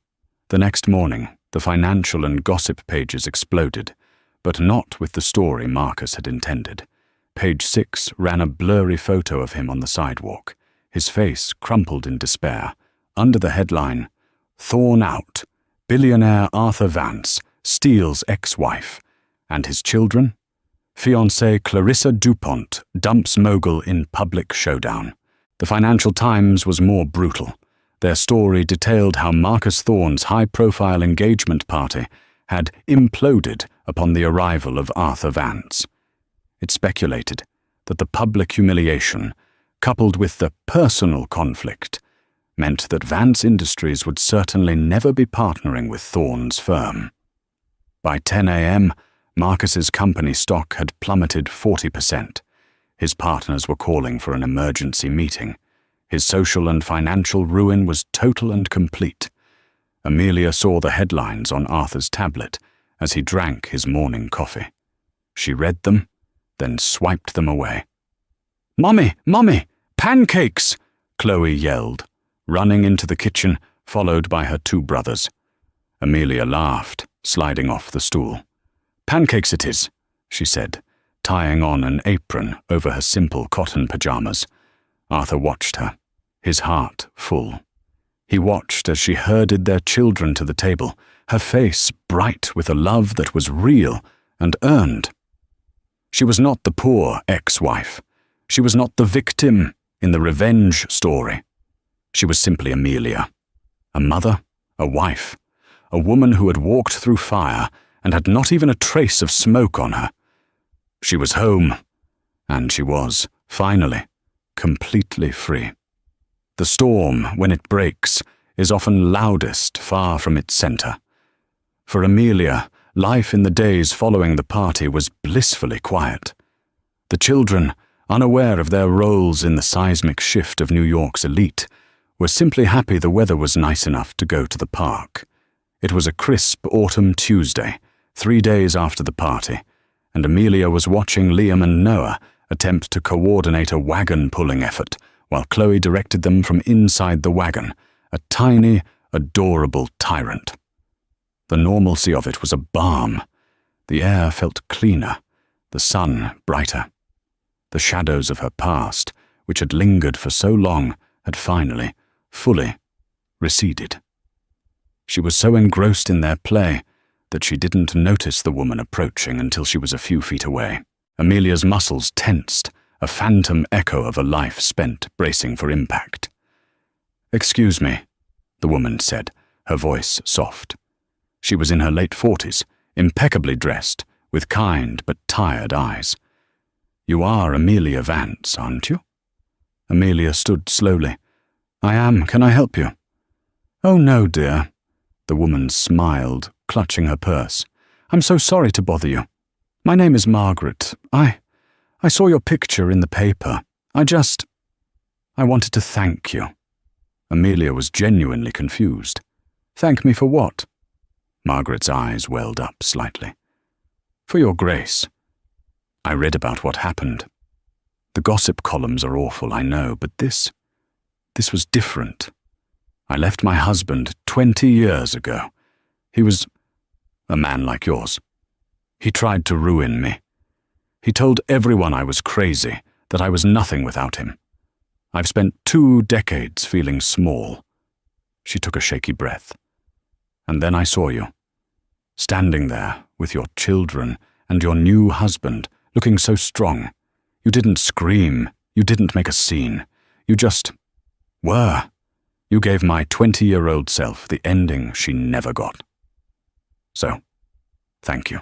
The next morning, The financial and gossip pages exploded, but not with the story Marcus had intended. Page 6 ran a blurry photo of him on the sidewalk, his face crumpled in despair. Under the headline, "Thorn Out, Billionaire Arthur Vance steals ex-wife, and his children? Fiancée Clarissa DuPont dumps mogul in public showdown." The Financial Times was more brutal. Their story detailed how Marcus Thorne's high-profile engagement party had imploded upon the arrival of Arthur Vance. It speculated that the public humiliation, coupled with the personal conflict, meant that Vance Industries would certainly never be partnering with Thorne's firm. By 10 a.m., Marcus's company stock had plummeted 40%. His partners were calling for an emergency meeting. His social and financial ruin was total and complete. Amelia saw the headlines on Arthur's tablet as he drank his morning coffee. She read them, then swiped them away. "Mommy, Mommy, pancakes!" Chloe yelled, running into the kitchen, followed by her 2 brothers. Amelia laughed, sliding off the stool. "Pancakes it is," she said, tying on an apron over her simple cotton pajamas. Arthur watched her, his heart full. He watched as she herded their children to the table, her face bright with a love that was real and earned. She was not the poor ex-wife. She was not the victim in the revenge story. She was simply Amelia, a mother, a wife, a woman who had walked through fire and had not even a trace of smoke on her. She was home, and she was, finally, completely free. The storm, when it breaks, is often loudest far from its center. For Amelia, life in the days following the party was blissfully quiet. The children, unaware of their roles in the seismic shift of New York's elite, were simply happy the weather was nice enough to go to the park. It was a crisp autumn Tuesday, 3 days after the party, and Amelia was watching Liam and Noah attempt to coordinate a wagon-pulling effort while Chloe directed them from inside the wagon, a tiny, adorable tyrant. The normalcy of it was a balm. The air felt cleaner, the sun brighter. The shadows of her past, which had lingered for so long, had finally, fully, receded. She was so engrossed in their play that she didn't notice the woman approaching until she was a few feet away. Amelia's muscles tensed, a phantom echo of a life spent bracing for impact. "Excuse me," the woman said, her voice soft. She was in her late 40s, impeccably dressed, with kind but tired eyes. "You are Amelia Vance, aren't you?" Amelia stood slowly. "I am. Can I help you?" "Oh, no, dear." The woman smiled, clutching her purse. "I'm so sorry to bother you. My name is Margaret. I saw your picture in the paper. I wanted to thank you." Amelia was genuinely confused. "Thank me for what?" Margaret's eyes welled up slightly. "For your grace. I read about what happened. The gossip columns are awful, I know, but this was different. I left my husband 20 years ago. He was a man like yours. He tried to ruin me. He told everyone I was crazy, that I was nothing without him. I've spent 2 decades feeling small." She took a shaky breath. "And then I saw you, standing there with your children and your new husband, looking so strong. You didn't scream, you didn't make a scene. You just were. You gave my 20-year-old self the ending she never got. So, thank you."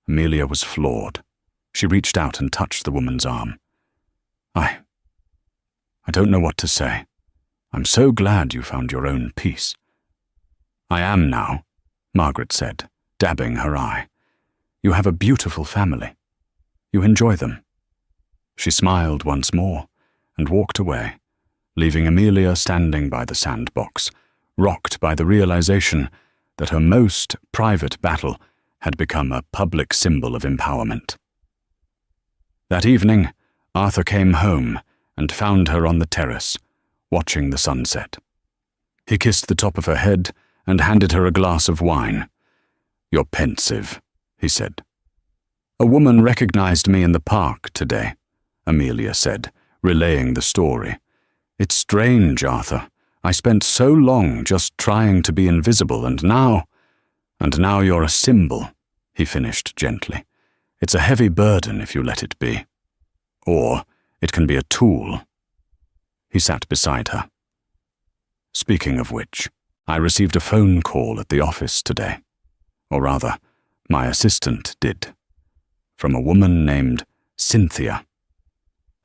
Amelia was floored. She reached out and touched the woman's arm. I don't know what to say. I'm so glad you found your own peace." "I am now," Margaret said, dabbing her eye. "You have a beautiful family. You enjoy them." She smiled once more and walked away, leaving Amelia standing by the sandbox, rocked by the realization that her most private battle had become a public symbol of empowerment. That evening, Arthur came home and found her on the terrace, watching the sunset. He kissed the top of her head and handed her a glass of wine. "You're pensive," he said. "A woman recognized me in the park today," Amelia said, relaying the story. "It's strange, Arthur. I spent so long just trying to be invisible, and now you're a symbol," he finished gently. "It's a heavy burden if you let it be. Or it can be a tool." He sat beside her. "Speaking of which, I received a phone call at the office today. Or rather, my assistant did. From a woman named Cynthia."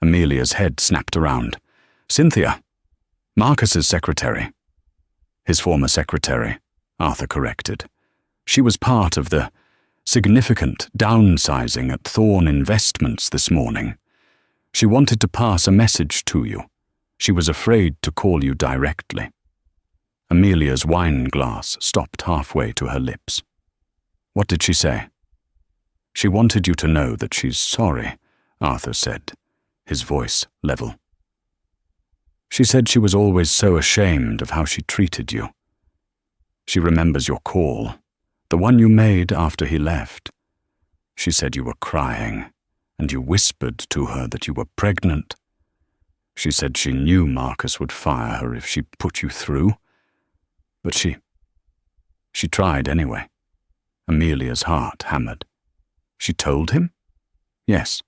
Amelia's head snapped around. "Cynthia? Marcus's secretary." "His former secretary," Arthur corrected. "She was part of the significant downsizing at Thorn Investments this morning. She wanted to pass a message to you. She was afraid to call you directly." Amelia's wine glass stopped halfway to her lips. "What did she say?" "She wanted you to know that she's sorry," Arthur said, his voice level. "She said she was always so ashamed of how she treated you. She remembers your call, the one you made after he left. She said you were crying, and you whispered to her that you were pregnant. She said she knew Marcus would fire her if she put you through. But she tried anyway." Amelia's heart hammered. "She told him?" "Yes.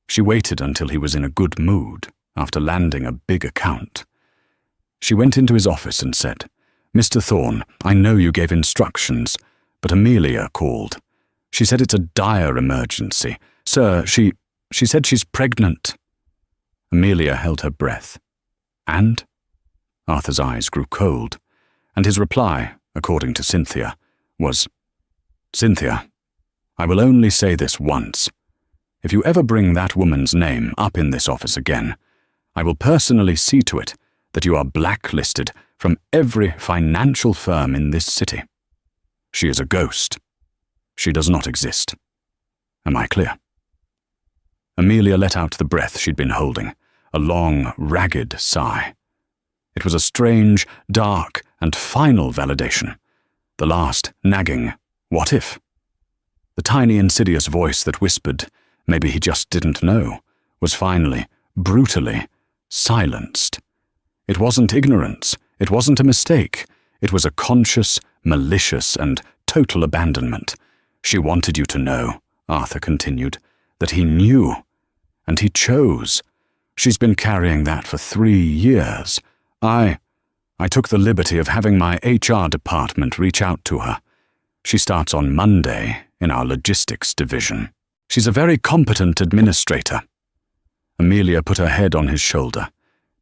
She waited until he was in a good mood, after landing a big account. She went into his office and said, 'Mr. Thorne, I know you gave instructions, but Amelia called. She said it's a dire emergency. Sir, she said she's pregnant.'" Amelia held her breath. "And?" Arthur's eyes grew cold, and his reply, according to Cynthia, was, "Cynthia, I will only say this once. If you ever bring that woman's name up in this office again, I will personally see to it that you are blacklisted from every financial firm in this city. She is a ghost. She does not exist. Am I clear?" Amelia let out the breath she'd been holding, a long, ragged sigh. It was a strange, dark, and final validation. The last nagging, "What if?" The tiny, insidious voice that whispered, "Maybe he just didn't know," was finally, brutally, silenced. It wasn't ignorance. It wasn't a mistake. It was a conscious, malicious, and total abandonment. "She wanted you to know," Arthur continued, "that he knew, and he chose. She's been carrying that for 3 years. I took the liberty of having my HR department reach out to her. She starts on Monday in our logistics division. She's a very competent administrator." Amelia put her head on his shoulder,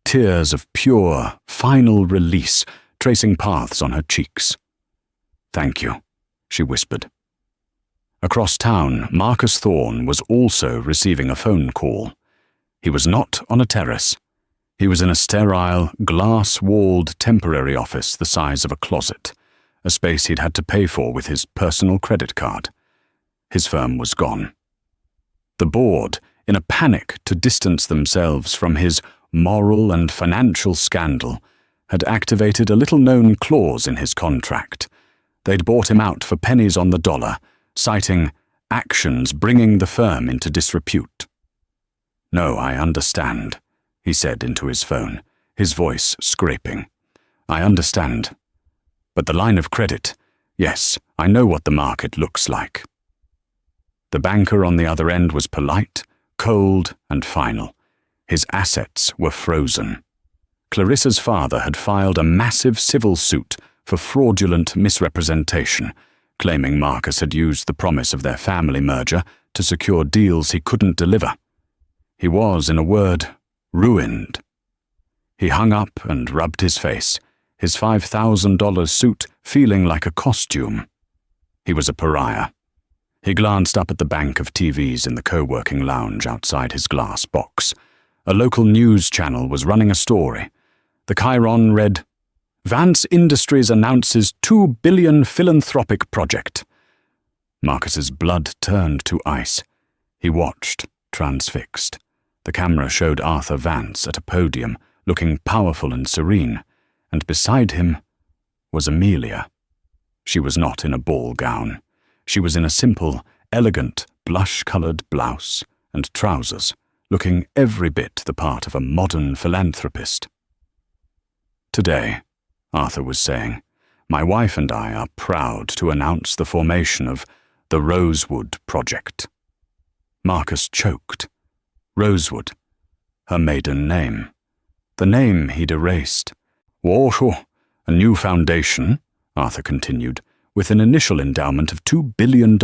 tears of pure, final release tracing paths on her cheeks. "Thank you," she whispered. Across town, Marcus Thorne was also receiving a phone call. He was not on a terrace. He was in a sterile, glass-walled temporary office the size of a closet, a space he'd had to pay for with his personal credit card. His firm was gone. The board, in a panic to distance themselves from his moral and financial scandal, had activated a little-known clause in his contract. They'd bought him out for pennies on the dollar, citing actions bringing the firm into disrepute. "No, I understand," he said into his phone, his voice scraping. "I understand. But the line of credit, yes, I know what the market looks like." The banker on the other end was polite, cold, and final. His assets were frozen. Clarissa's father had filed a massive civil suit for fraudulent misrepresentation, claiming Marcus had used the promise of their family merger to secure deals he couldn't deliver. He was, in a word, ruined. He hung up and rubbed his face, his $5,000 suit feeling like a costume. He was a pariah. He glanced up at the bank of TVs in the co-working lounge outside his glass box. A local news channel was running a story. The chyron read, "Vance Industries announces $2 billion philanthropic project." Marcus's blood turned to ice. He watched, transfixed. The camera showed Arthur Vance at a podium, looking powerful and serene, and beside him, was Amelia. She was not in a ball gown. She was in a simple, elegant, blush-coloured blouse and trousers, looking every bit the part of a modern philanthropist. "Today," Arthur was saying, "my wife and I are proud to announce the formation of the Rosewood Project." Marcus choked. Rosewood, her maiden name. The name he'd erased. "Warshaw, a new foundation," Arthur continued, "with an initial endowment of $2 billion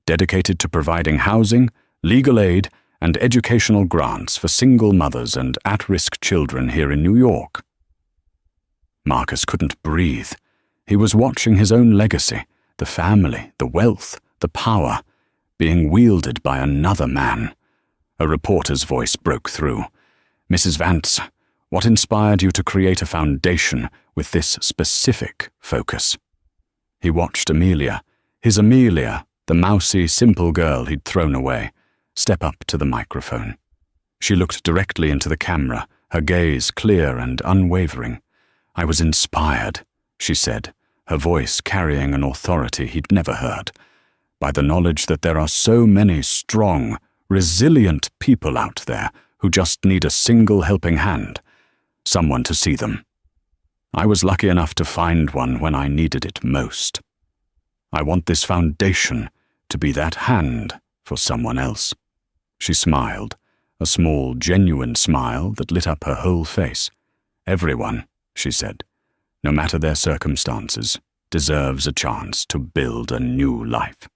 dedicated to providing housing, legal aid, and educational grants for single mothers and at-risk children here in New York." Marcus couldn't breathe. He was watching his own legacy, the family, the wealth, the power, being wielded by another man. A reporter's voice broke through. "Mrs. Vance, what inspired you to create a foundation with this specific focus?" He watched Amelia, his Amelia, the mousy, simple girl he'd thrown away, step up to the microphone. She looked directly into the camera, her gaze clear and unwavering. "I was inspired," she said, her voice carrying an authority he'd never heard, "by the knowledge that there are so many strong, resilient people out there who just need a single helping hand, someone to see them. I was lucky enough to find one when I needed it most. I want this foundation to be that hand for someone else." She smiled, a small, genuine smile that lit up her whole face. "Everyone," she said, "no matter their circumstances, deserves a chance to build a new life."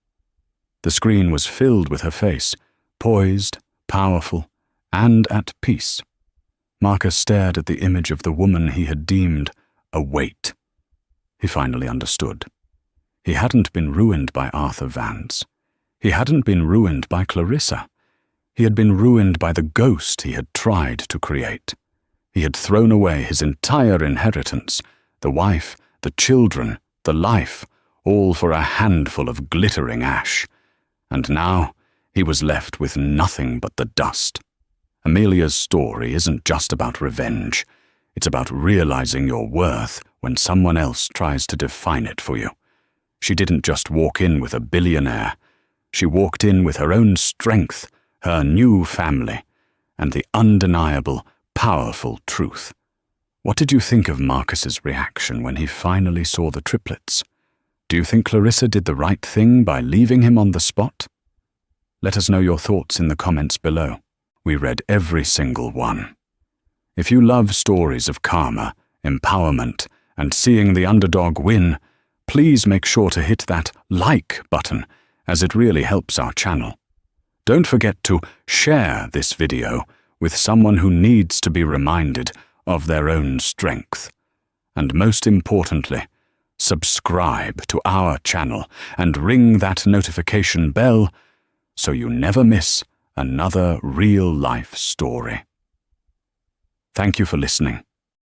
The screen was filled with her face, poised, powerful, and at peace. Marcus stared at the image of the woman he had deemed a weight. He finally understood. He hadn't been ruined by Arthur Vance. He hadn't been ruined by Clarissa. He had been ruined by the ghost he had tried to create. He had thrown away his entire inheritance, the wife, the children, the life, all for a handful of glittering ash. And now he was left with nothing but the dust. Amelia's story isn't just about revenge. It's about realizing your worth when someone else tries to define it for you. She didn't just walk in with a billionaire. She walked in with her own strength, her new family, and the undeniable, powerful truth. What did you think of Marcus's reaction when he finally saw the triplets? Do you think Clarissa did the right thing by leaving him on the spot? Let us know your thoughts in the comments below. We read every single one. If you love stories of karma, empowerment, and seeing the underdog win, please make sure to hit that like button, as it really helps our channel. Don't forget to share this video with someone who needs to be reminded of their own strength. And most importantly, subscribe to our channel and ring that notification bell so you never miss another real-life story. Thank you for listening.